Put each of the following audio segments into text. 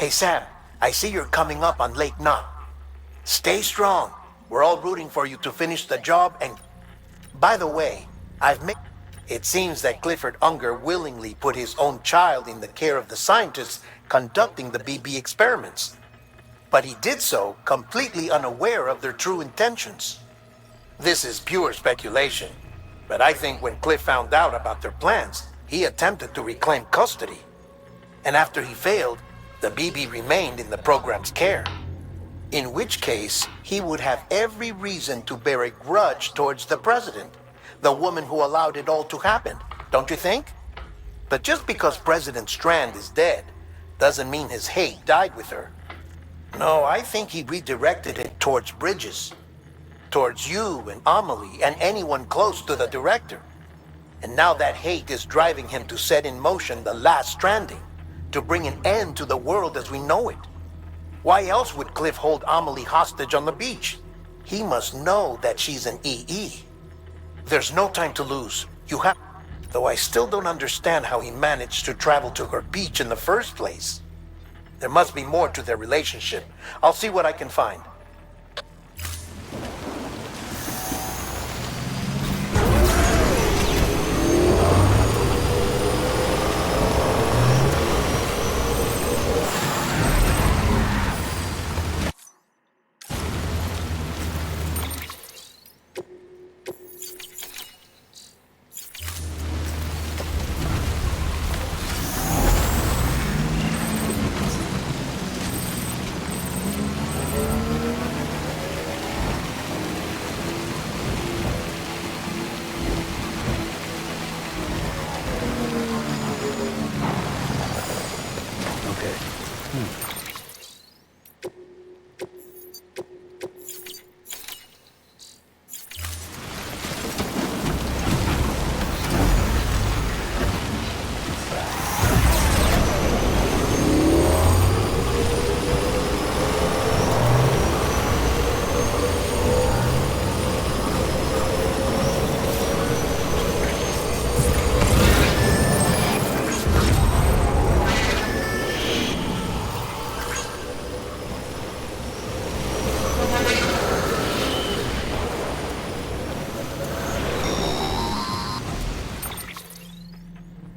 Hey Sam, I see you're coming up on Lake Knot. Stay strong. We're all rooting for you to finish the job and... By the way, It seems that Clifford Unger willingly put his own child in the care of the scientists conducting the BB experiments. But he did so completely unaware of their true intentions. This is pure speculation, but I think when Cliff found out about their plans, he attempted to reclaim custody. And after he failed, the BB remained in the program's care. In which case, he would have every reason to bear a grudge towards the president, the woman who allowed it all to happen, don't you think? But just because President Strand is dead, doesn't mean his hate died with her. No, I think he redirected it towards Bridges, towards you and Amelie and anyone close to the director. And now that hate is driving him to set in motion the last stranding, to bring an end to the world as we know it. Why else would Cliff hold Amelie hostage on the beach? He must know that she's an EE. There's no time to lose. Though I still don't understand how he managed to travel to her beach in the first place. There must be more to their relationship. I'll see what I can find.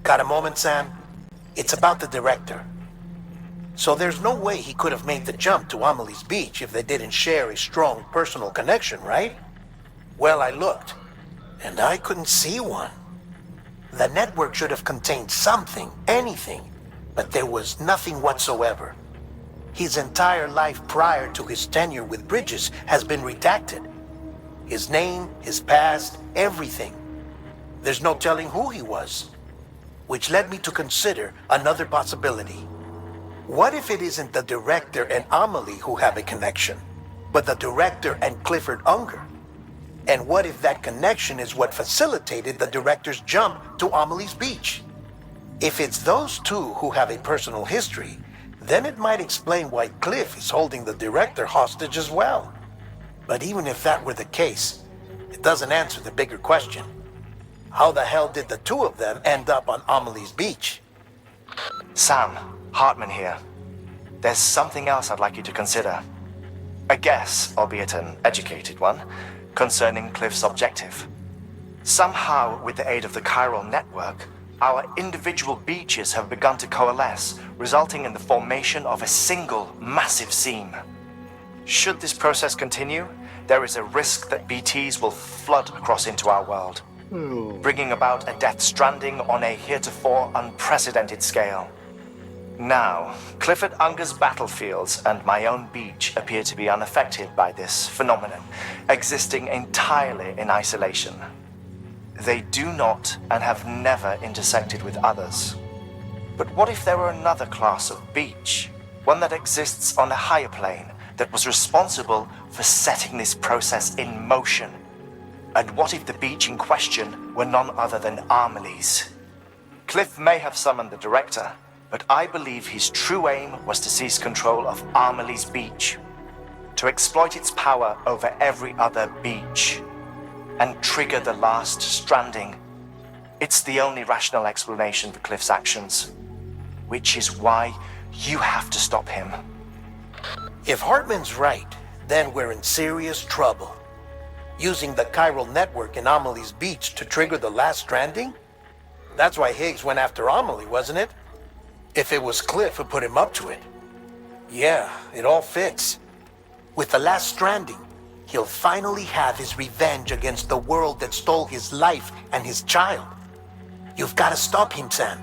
Got a moment, Sam? It's about the director. So there's no way he could have made the jump to Amelie's beach if they didn't share a strong personal connection, right? Well, I looked, and I couldn't see one. The network should have contained something, anything, but there was nothing whatsoever. His entire life prior to his tenure with Bridges has been redacted. His name, his past, everything. There's no telling who he was. Which led me to consider another possibility. What if it isn't the director and Amelie who have a connection, but the director and Clifford Unger? And what if that connection is what facilitated the director's jump to Amelie's beach? If it's those two who have a personal history, then it might explain why Cliff is holding the director hostage as well. But even if that were the case, it doesn't answer the bigger question. How the hell did the two of them end up on Amelie's beach? Sam, Hartman here. There's something else I'd like you to consider. A guess, albeit an educated one, concerning Cliff's objective. Somehow, with the aid of the chiral network, our individual beaches have begun to coalesce, resulting in the formation of a single massive seam. Should this process continue, there is a risk that BTs will flood across into our world, bringing about a death stranding on a heretofore unprecedented scale. Now, Clifford Unger's battlefields and my own beach appear to be unaffected by this phenomenon, existing entirely in isolation. They do not and have never intersected with others. But what if there were another class of beach, one that exists on a higher plane, that was responsible for setting this process in motion? And what if the beach in question were none other than Amelie's? Cliff may have summoned the director, but I believe his true aim was to seize control of Amelie's beach, to exploit its power over every other beach, and trigger the last stranding. It's the only rational explanation for Cliff's actions, which is why You have to stop him. If Hartman's right, then we're in serious trouble. Using the chiral network in Amelie's beach to trigger the last stranding? That's why Higgs went after Amelie, wasn't it? If it was Cliff who put him up to it. Yeah, it all fits. With the last stranding, he'll finally have his revenge against the world that stole his life and his child. You've got to stop him, Sam.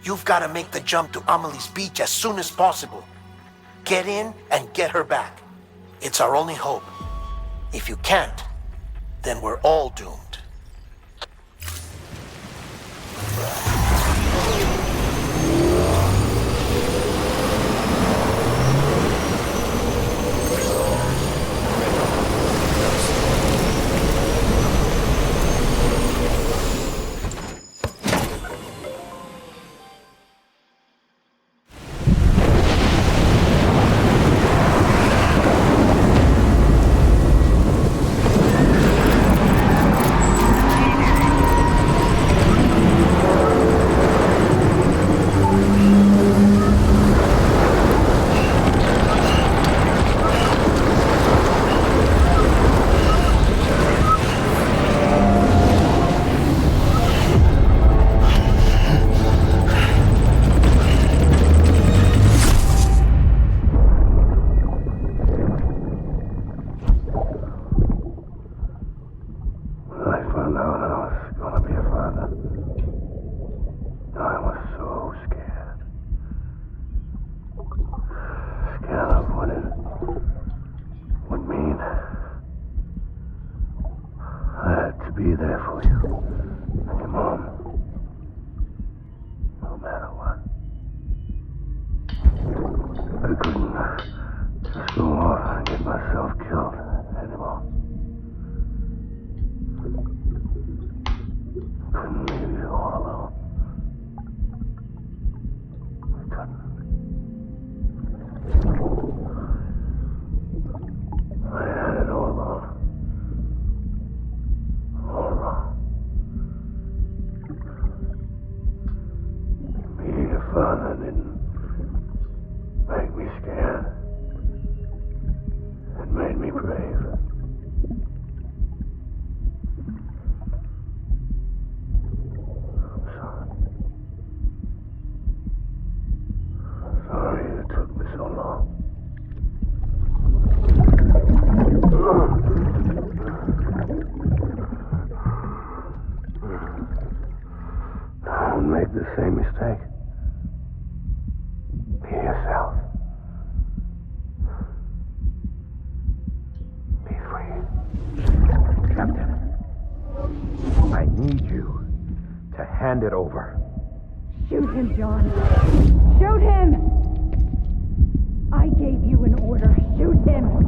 You've got to make the jump to Amelie's beach as soon as possible. Get in and get her back. It's our only hope. If you can't, then we're all doomed. Be there for you and your mom, no matter what. I couldn't just go off and get myself killed anymore. Couldn't leave you all alone. I couldn't. I had it all wrong. All wrong. Being a father didn't make me scared. It made me brave. I'm sorry. I'm sorry it took me so long. Don't make the same mistake. Be yourself. Be free. Captain, I need you to hand it over. Shoot him, John. Shoot him! I gave you an order. Shoot him!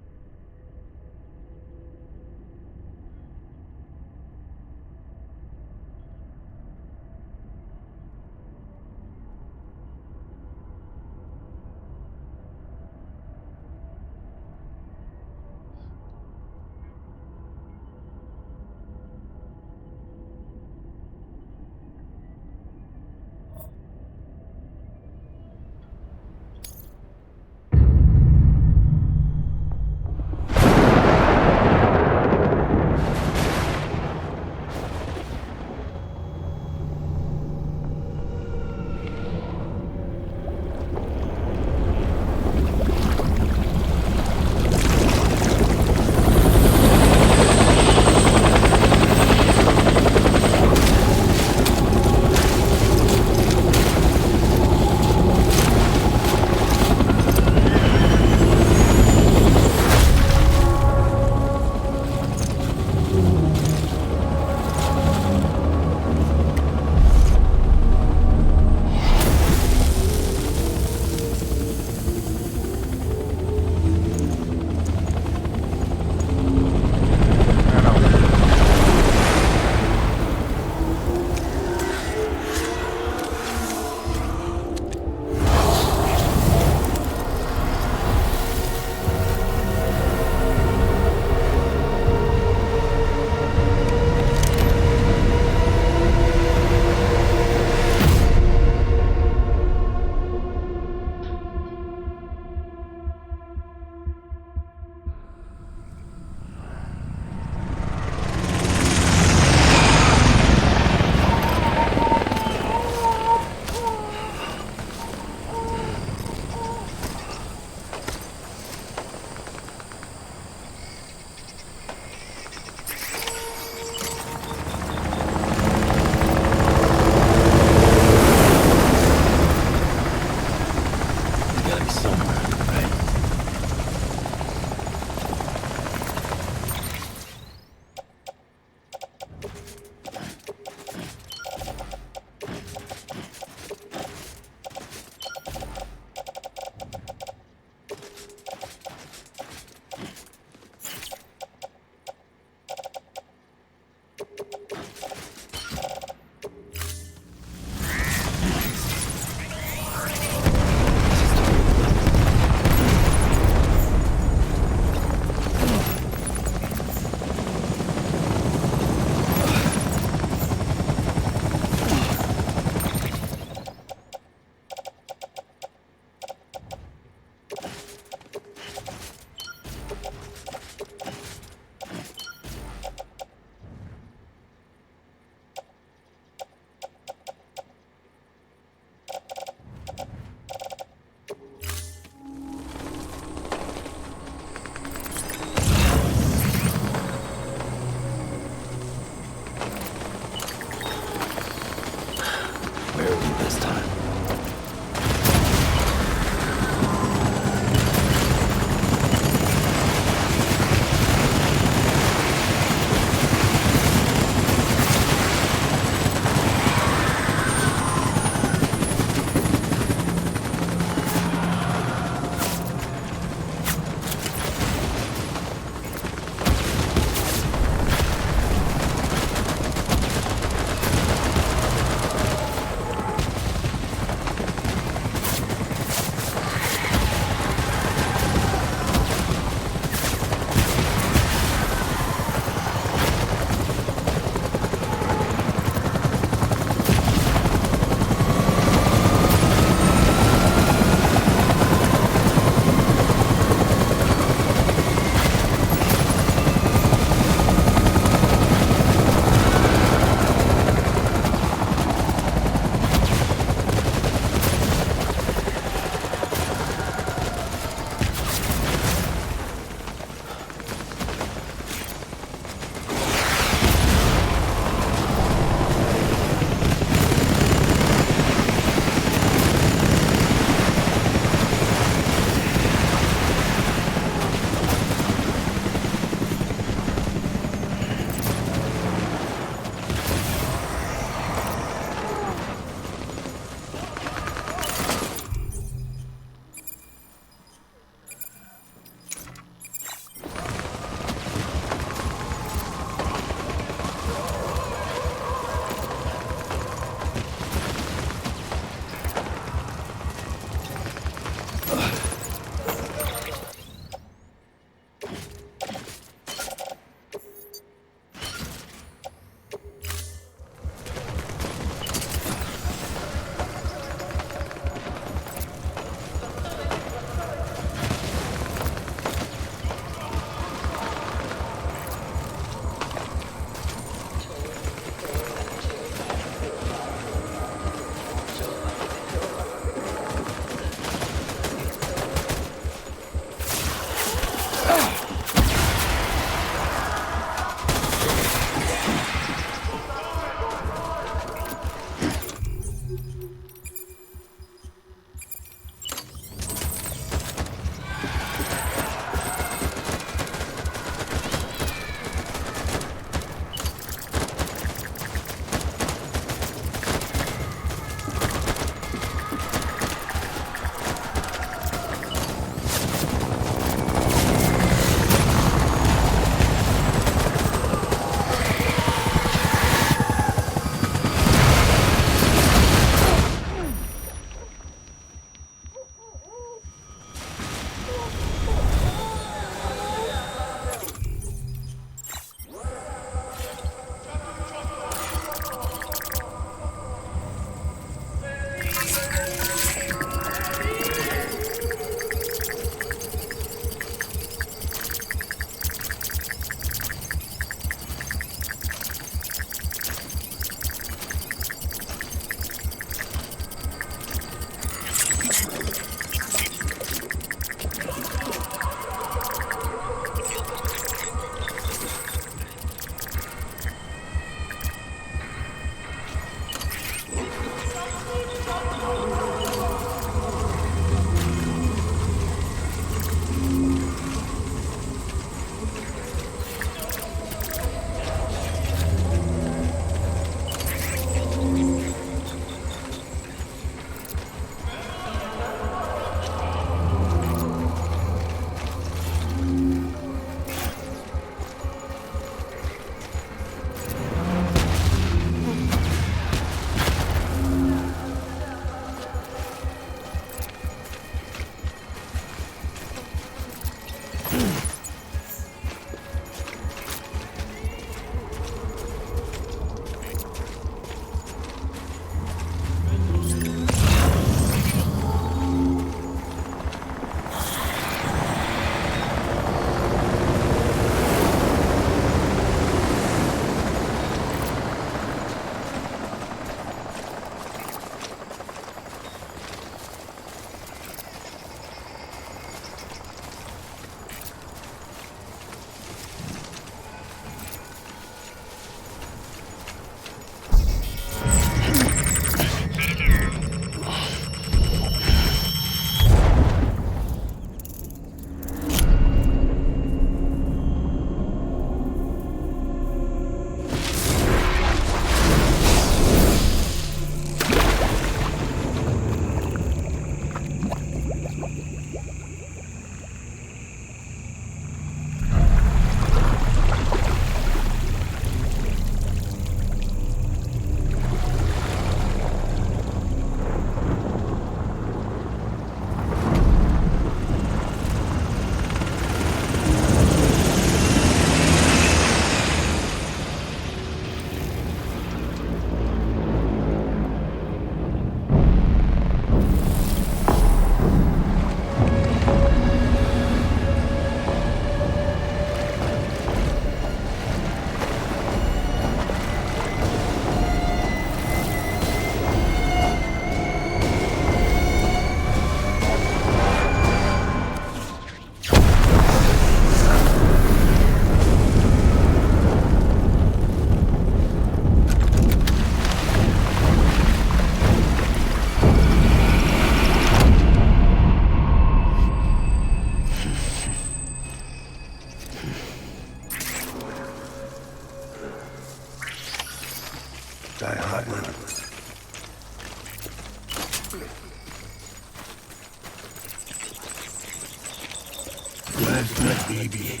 Where's my baby?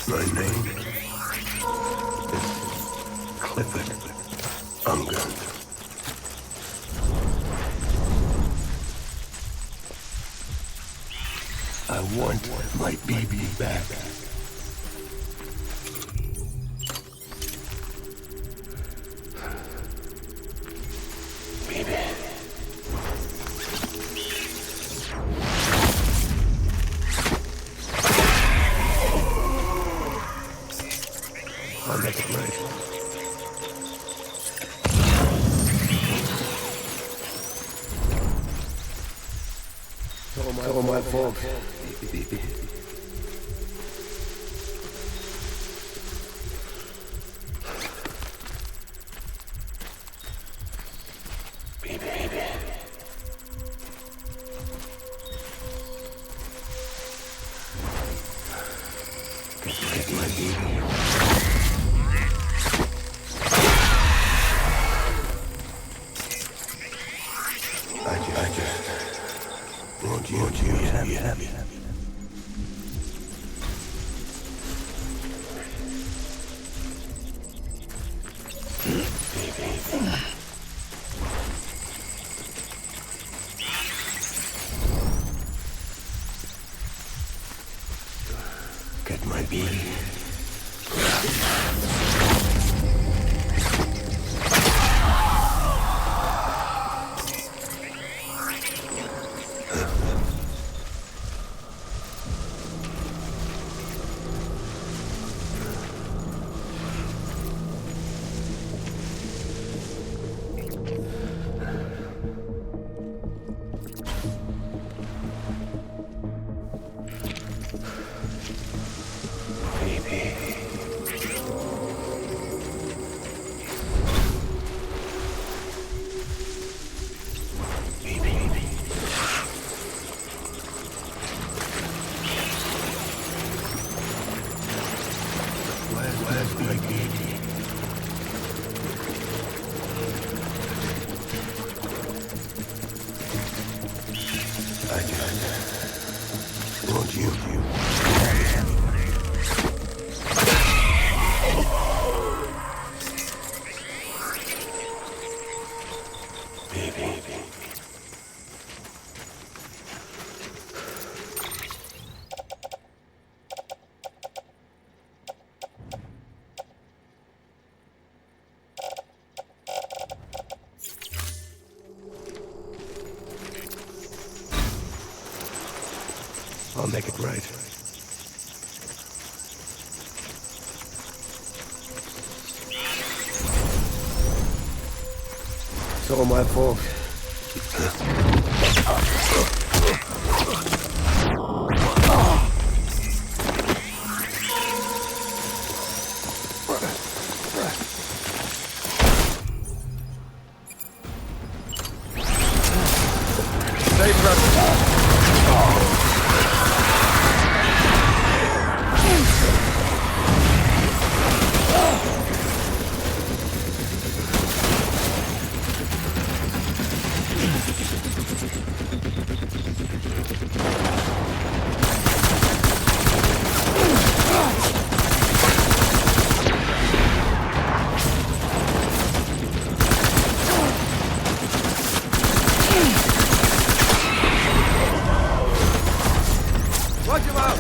My name is Clifford Unger. I want my baby back. Baby. I'll make it right. It's all my fault. Baby. Baby. Get my baby. I just want you to be happy. Baby. Get my baby. Where's my baby? I just want you. Baby. I'll make it right. It's all my fault. Watch him out!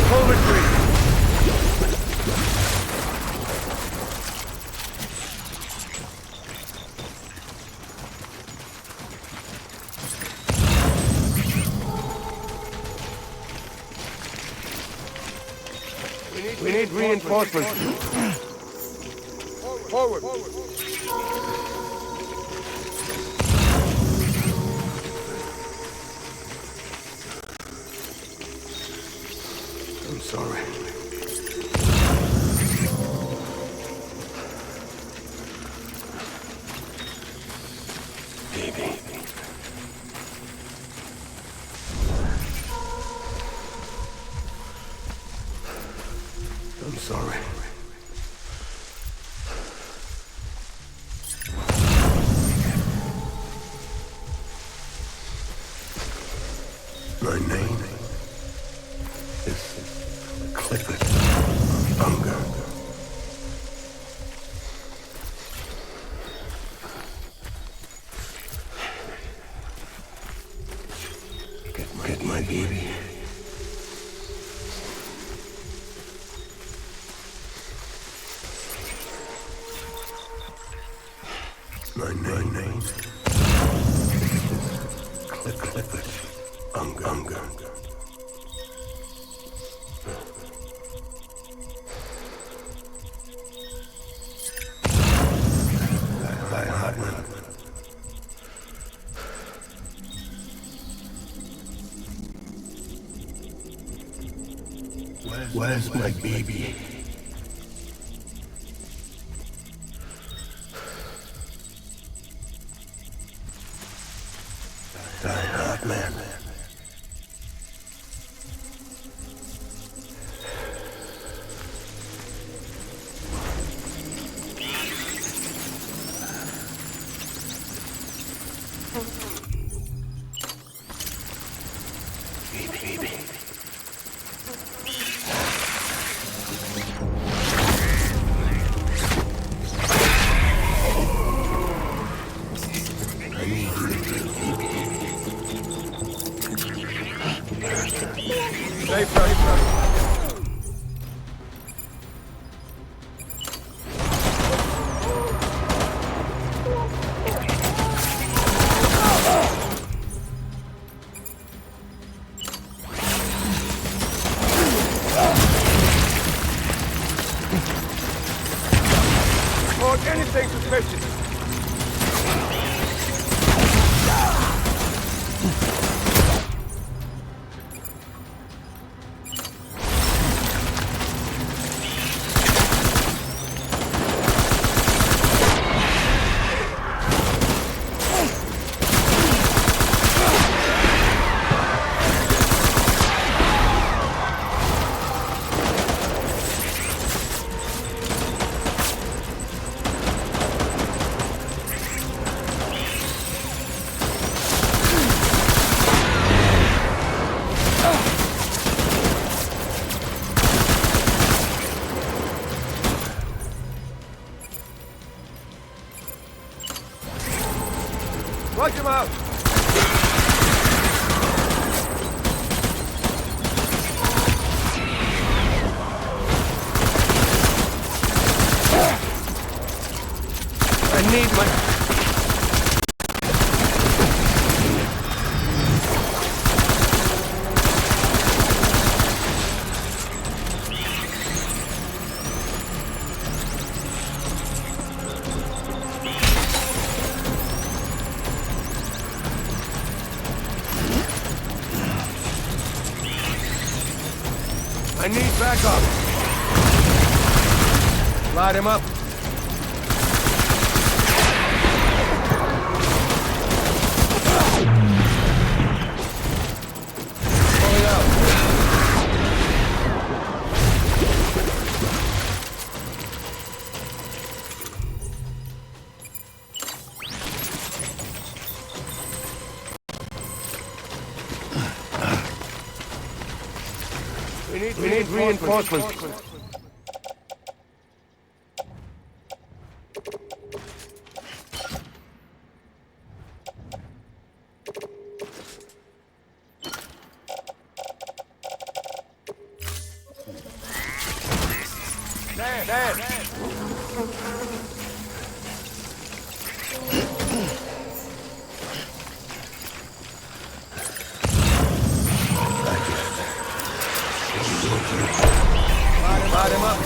Hold retreat! We need reinforcements. Forward! I'm sorry. Baby. I'm sorry. My name is Clifford. Unger. Get my baby. My name is Clifford. Unger. Where's my baby? Die hard man. Baby. Stay fresh. Report anything suspicious. Watch him out! I need my... I need backup. Light him up. Pull it out. We need reinforcements. Stand! Light him up.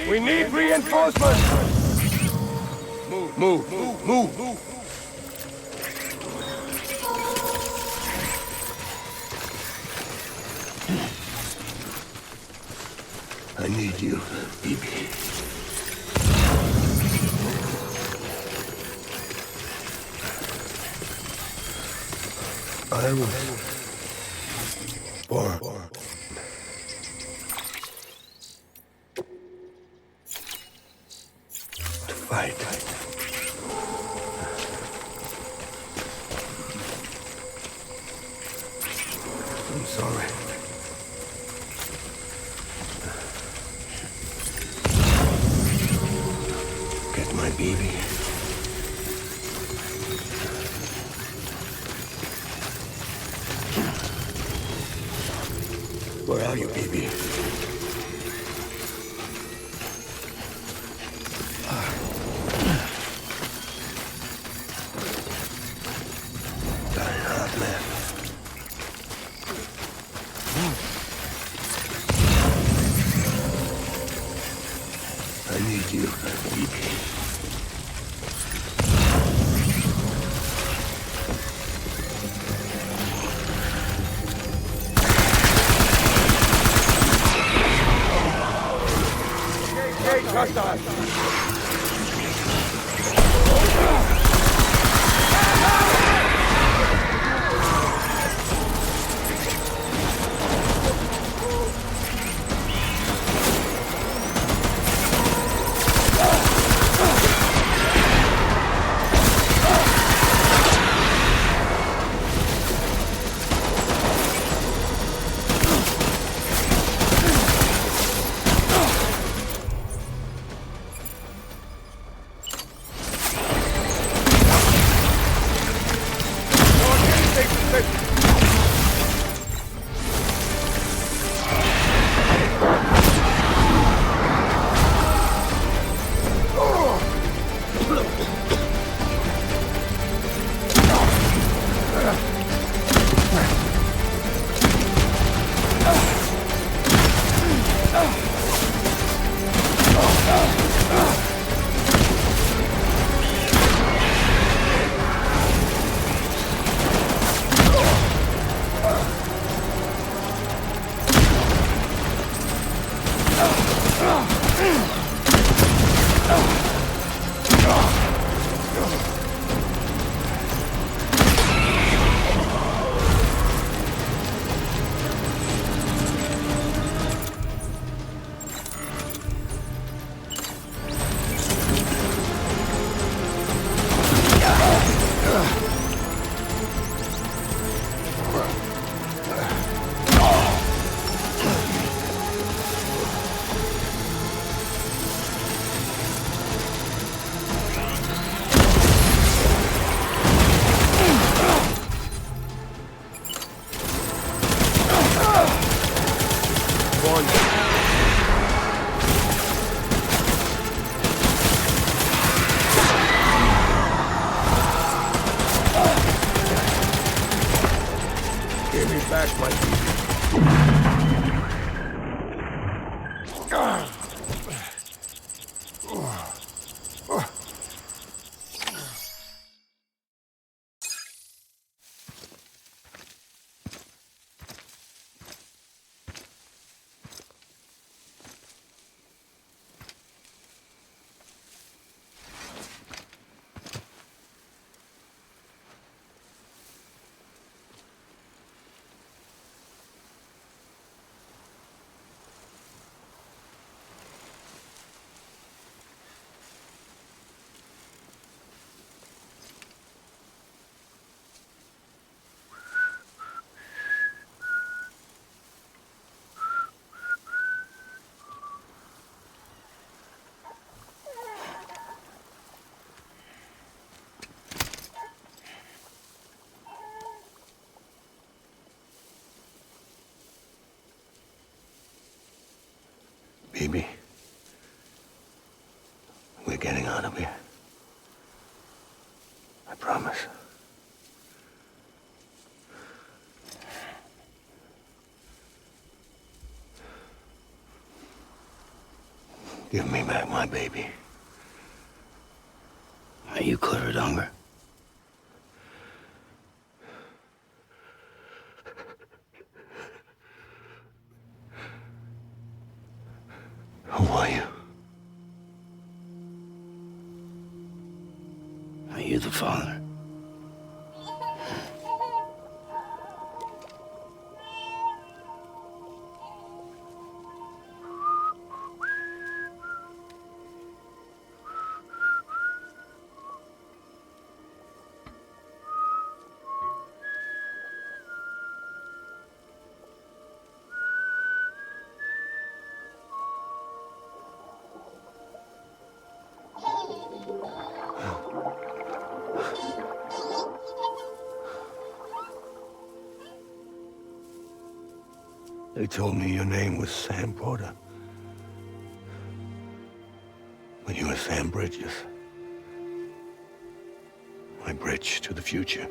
We need reinforcements! Move! I need you, baby. I was born to fight. I'm sorry. Get my baby. Where are you, baby? Die hard, man. I need you, baby. Give me back my baby. Baby, we're getting out of here. I promise. Give me back my baby. Are you Clifford Unger? Who are you? Are you the father? They told me your name was Sam Porter. But you were Sam Bridges. My bridge to the future.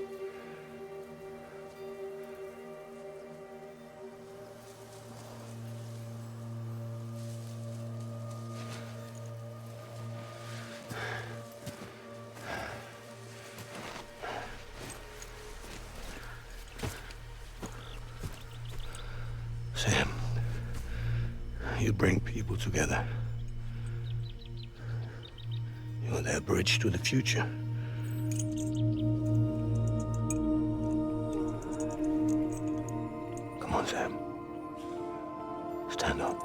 Sam, you bring people together. You're their bridge to the future. Come on, Sam. Stand up.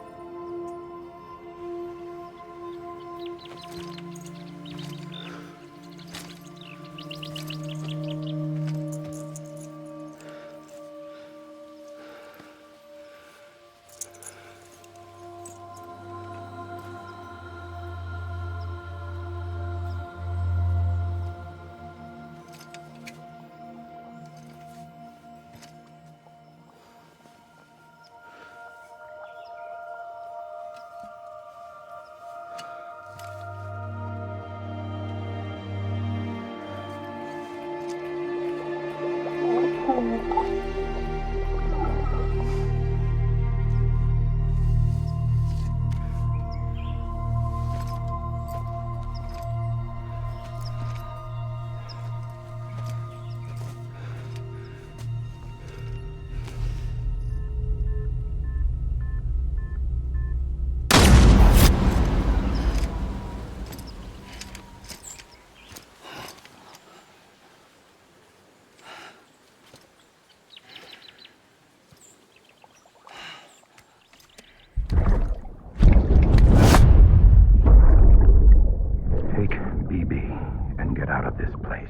Out of this place.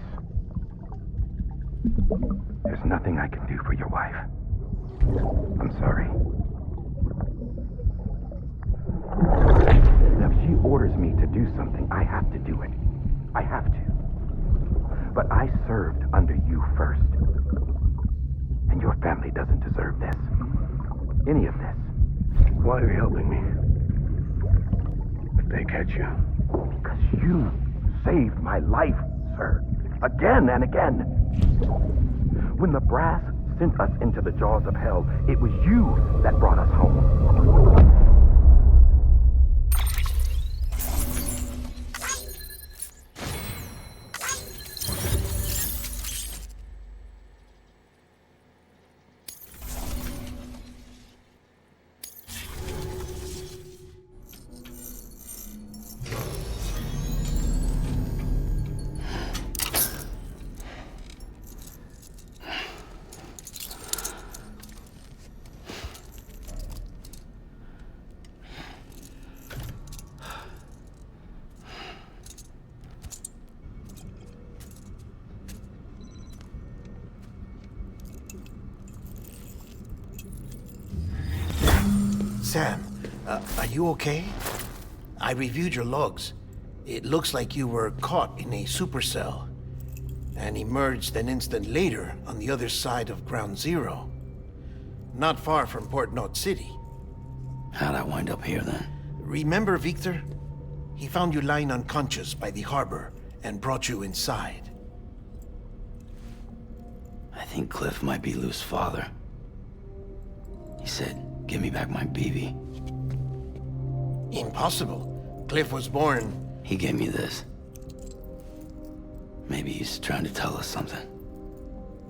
There's nothing I can do for your wife. I'm sorry. Now, if she orders me to do something, I have to do it. I have to. But I served under you first. And your family doesn't deserve this. Any of this. Why are you helping me? If they catch you. Because you saved my life, sir. Again and again. When the brass sent us into the jaws of hell, it was you that brought us home. Sam, are you okay? I reviewed your logs. It looks like you were caught in a supercell and emerged an instant later on the other side of Ground Zero. Not far from Port Knot City. How'd I wind up here then? Remember Victor? He found you lying unconscious by the harbor and brought you inside. I think Cliff might be Lou's father. He said, "Give me back my BB." Impossible. Cliff was born... He gave me this. Maybe he's trying to tell us something.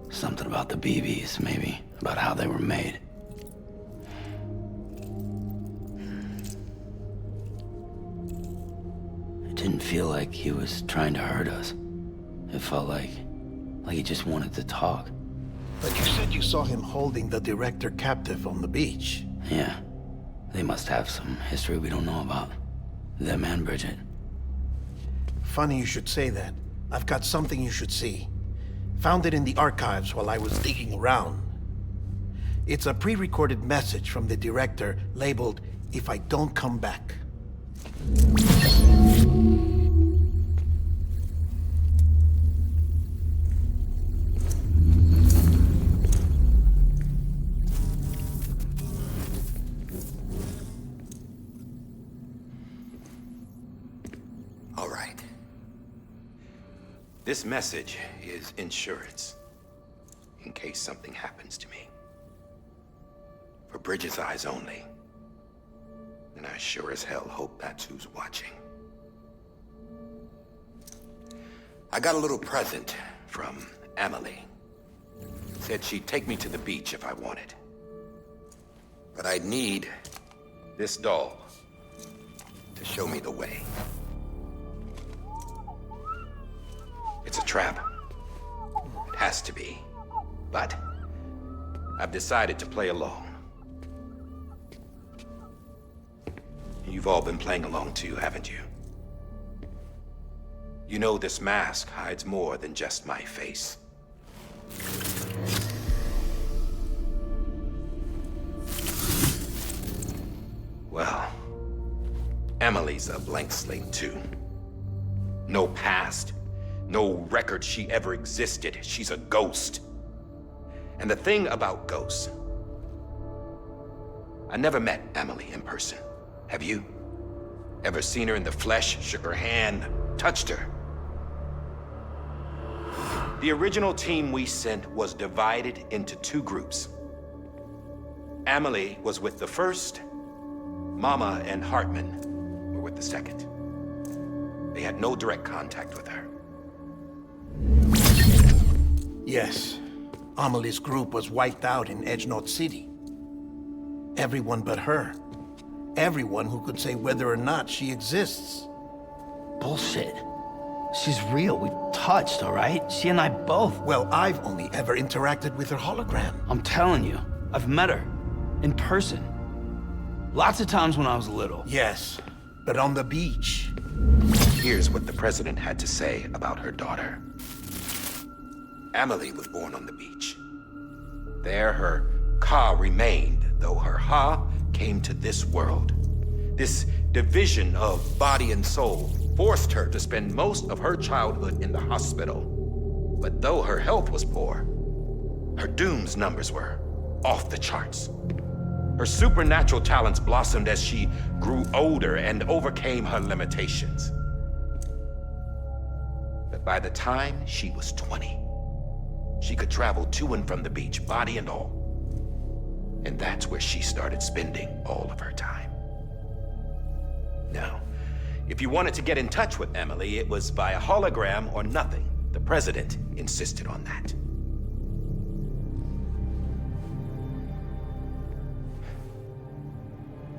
Something about the BBs, maybe. About how they were made. It didn't feel like he was trying to hurt us. It felt like he just wanted to talk. But you said you saw him holding the director captive on the beach. Yeah. They must have some history we don't know about. Them and Bridget. Funny you should say that. I've got something you should see. Found it in the archives while I was digging around. It's a pre-recorded message from the director labeled, "If I don't come back." All right. This message is insurance, in case something happens to me. For Bridget's eyes only. And I sure as hell hope that's who's watching. I got a little present from Emily. Said she'd take me to the beach if I wanted. But I'd need this doll to show me the way. It's a trap. It has to be. But I've decided to play along. You've all been playing along too, haven't you? You know this mask hides more than just my face. Well, Emily's a blank slate too. No past. No record she ever existed. She's a ghost. And the thing about ghosts, I never met Emily in person. Have you? Ever seen her in the flesh, shook her hand, touched her? The original team we sent was divided into two groups. Emily was with the first. Mama and Hartman were with the second. They had no direct contact with her. Yes. Amelie's group was wiped out in Edge Knot City. Everyone but her. Everyone who could say whether or not she exists. Bullshit. She's real. We've touched, all right? She and I both. Well, I've only ever interacted with her hologram. I'm telling you, I've met her. In person. Lots of times when I was little. Yes, but on the beach. Here's what the president had to say about her daughter. Emily was born on the beach. There her Ka remained, though her Ha came to this world. This division of body and soul forced her to spend most of her childhood in the hospital. But though her health was poor, her Doom's numbers were off the charts. Her supernatural talents blossomed as she grew older and overcame her limitations. But by the time she was 20, she could travel to and from the beach, body and all. And that's where she started spending all of her time. Now, if you wanted to get in touch with Emily, it was via hologram or nothing. The president insisted on that.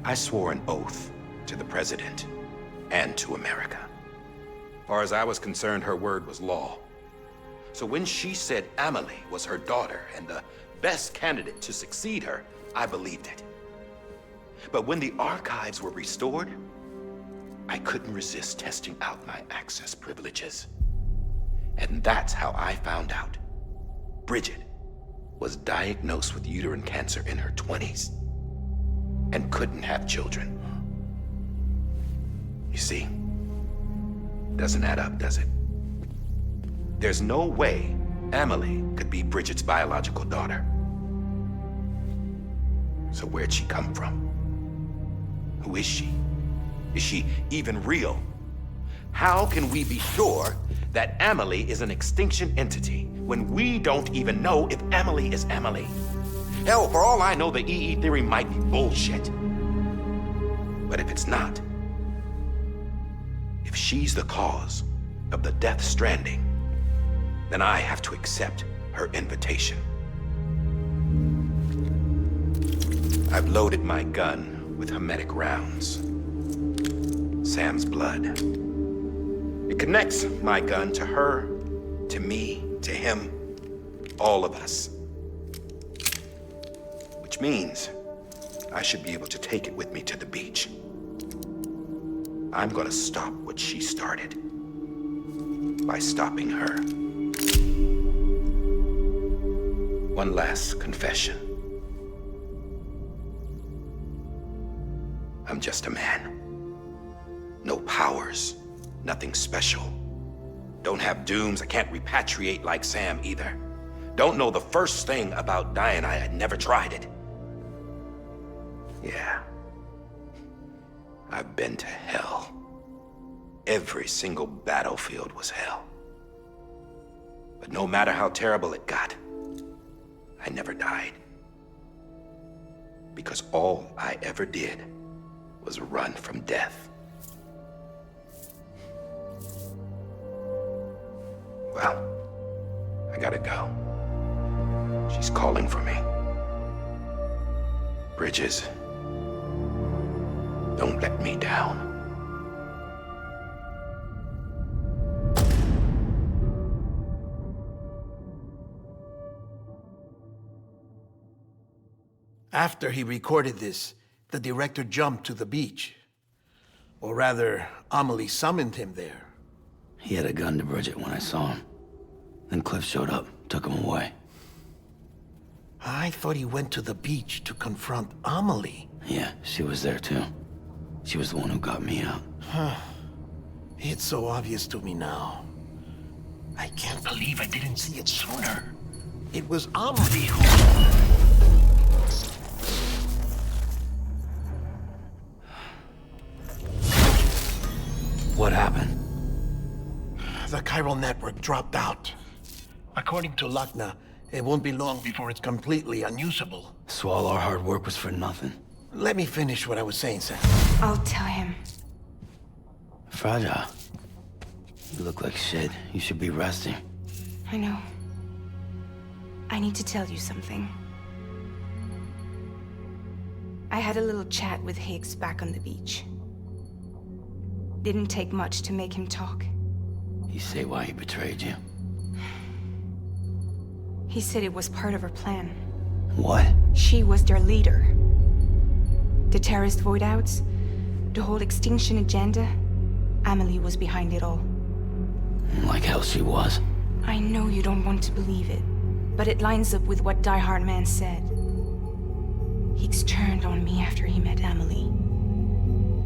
I swore an oath to the president and to America. As far as I was concerned, her word was law. So when she said Emily was her daughter and the best candidate to succeed her, I believed it. But when the archives were restored, I couldn't resist testing out my access privileges. And that's how I found out Bridget was diagnosed with uterine cancer in her 20s and couldn't have children. You see, doesn't add up, does it? There's no way Emily could be Bridget's biological daughter. So where'd she come from? Who is she? Is she even real? How can we be sure that Amelie is an extinction entity when we don't even know if Amelie is Amelie? Hell, for all I know, the EE theory might be bullshit. But if it's not, if she's the cause of the Death Stranding, then I have to accept her invitation. I've loaded my gun with hermetic rounds. Sam's blood. It connects my gun to her, to me, to him, all of us. Which means I should be able to take it with me to the beach. I'm gonna stop what she started by stopping her. One last confession. I'm just a man. No powers, nothing special. Don't have dooms, I can't repatriate like Sam either. Don't know the first thing about dying, I had never tried it. Yeah. I've been to hell. Every single battlefield was hell. But no matter how terrible it got, I never died. Because all I ever did was run from death. Well, I gotta go. She's calling for me. Bridges, don't let me down. After he recorded this, the director jumped to the beach. Or rather, Amelie summoned him there. He had a gun to Bridget when I saw him. Then Cliff showed up, took him away. I thought he went to the beach to confront Amelie. Yeah, she was there too. She was the one who got me out. It's so obvious to me now. I can't believe I didn't see it sooner. It was Amelie who... What happened? The chiral network dropped out. According to Lakna, it won't be long before it's completely unusable. So all our hard work was for nothing. Let me finish what I was saying, Sam. I'll tell him. Fragile. You look like shit. You should be resting. I know. I need to tell you something. I had a little chat with Higgs back on the beach. Didn't take much to make him talk. You say why he betrayed you? He said it was part of her plan. What? She was their leader. The terrorist voidouts, the whole extinction agenda, Amelie was behind it all. Like hell she was. I know you don't want to believe it, but it lines up with what Die Hard Man said. Higgs turned on me after he met Amelie.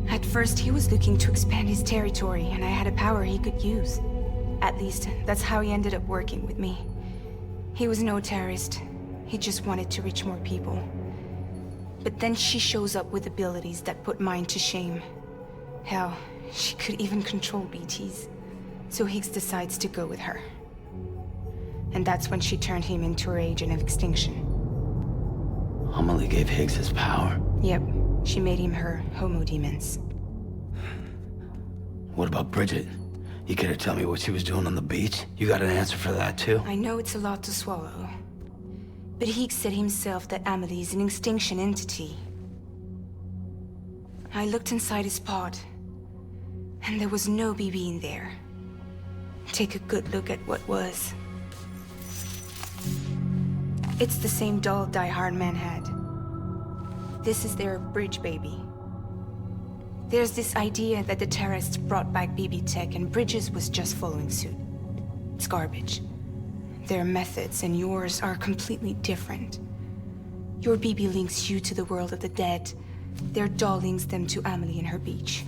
At first, he was looking to expand his territory, and I had a power he could use. At least, that's how he ended up working with me. He was no terrorist. He just wanted to reach more people. But then she shows up with abilities that put mine to shame. Hell, she could even control BTs. So Higgs decides to go with her. And that's when she turned him into her agent of extinction. Amelie gave Higgs his power. Yep, she made him her homo demons. What about Bridget? You care to tell me what she was doing on the beach? You got an answer for that too? I know it's a lot to swallow. But Higgs said himself that Amelie is an extinction entity. I looked inside his pod, and there was no BB in there. Take a good look at what was. It's the same doll Die Hard Man had. This is their bridge baby. There's this idea that the terrorists brought back BB tech and Bridges was just following suit. It's garbage. Their methods and yours are completely different. Your BB links you to the world of the dead. Their doll links them to Amelie and her beach.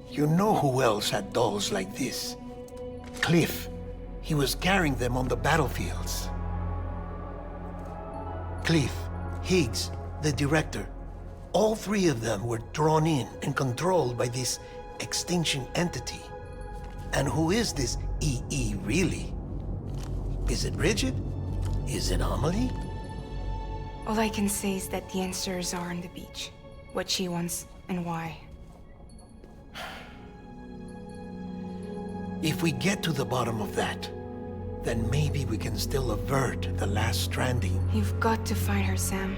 You know who else had dolls like this? Cliff. He was carrying them on the battlefields. Cliff, Higgs, the director. All three of them were drawn in and controlled by this extinction entity. And who is this EE really? Is it Bridget? Is it Amelie? All I can say is that the answers are on the beach. What she wants and why. If we get to the bottom of that, then maybe we can still avert the last stranding. You've got to find her, Sam.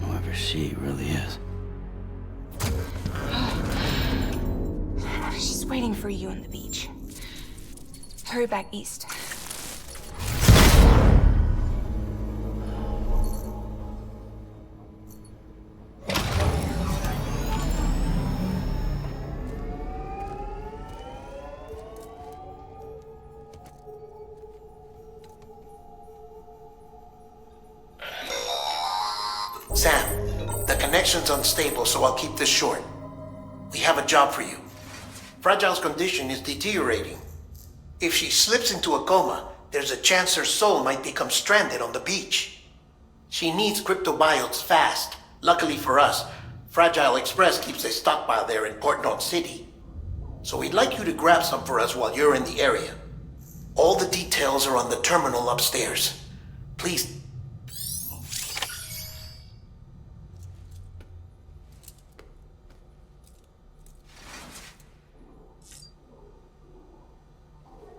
Whoever she really is. She's waiting for you on the beach. Hurry back east. Sam, the connection's unstable, so I'll keep this short. We have a job for you. Fragile's condition is deteriorating. If she slips into a coma, there's a chance her soul might become stranded on the beach. She needs cryptobiotes fast. Luckily for us, Fragile Express keeps a stockpile there in Port North City. So we'd like you to grab some for us while you're in the area. All the details are on the terminal upstairs. Please